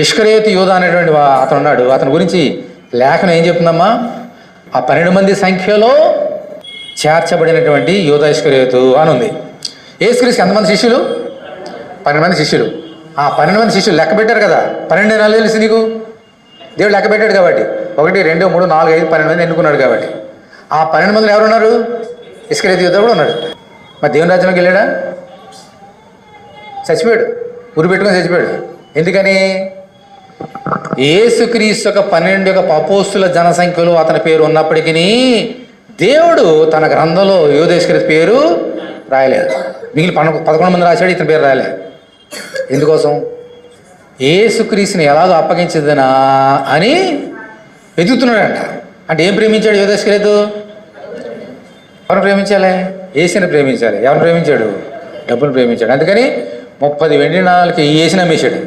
ఇష్కరియోతు యూదా అనేటువంటి అతను ఉన్నాడు. అతని గురించి లేఖనం ఏం చెప్తుందమ్మా? ఆ 12 మంది సంఖ్యలో చేర్చబడినటువంటి యూదా ఇష్కరియోతు అని ఉంది. యేసుక్రీస్తుకి ఎంతమంది శిష్యులు? 12 మంది శిష్యులు. ఆ 12 మంది శిష్యులు లెక్క పెట్టారు కదా. 12 నెలలు తెలిసి నీకు దేవుడు లెక్క పెట్టాడు కాబట్టి 1 2 3 4 5 12 మంది ఎన్నుకున్నాడు కాబట్టి ఆ 12 మందిలో ఎవరున్నారు? ఇష్కరియోతు యూదా కూడా ఉన్నాడు. మరి దేవుని రాజ్యంలోకి వెళ్ళాడా? చచ్చిపోయాడు. ఉరి పెట్టుకొని చచ్చిపోయాడు. ఎందుకని? యేసుక్రీస్తు యొక్క 12 అపోస్తుల జనసంఖ్యలో అతని పేరు ఉన్నప్పటికీ దేవుడు తన గ్రంథంలో యూదా ఇష్కరియోతు పేరు రాయలేదు. మిగిలిన 11 మంది రాశాడు, ఇతని పేరు రాయలేదు. ఎందుకోసం? యేసుక్రీస్తుని ఎలాగో అప్పగించదనా అని వెతుకుతున్నాడంట. అంటే ఏం ప్రేమించాడు యూదా ఇష్కరియోతు? ఎవరిని ప్రేమించాలి? యేసుని ప్రేమించాలి. ఎవరిని ప్రేమించాడు? డబ్బును ప్రేమించాడు. అందుకని 30 వెండి నాణాలకి యేసుని అమ్మేశాడు.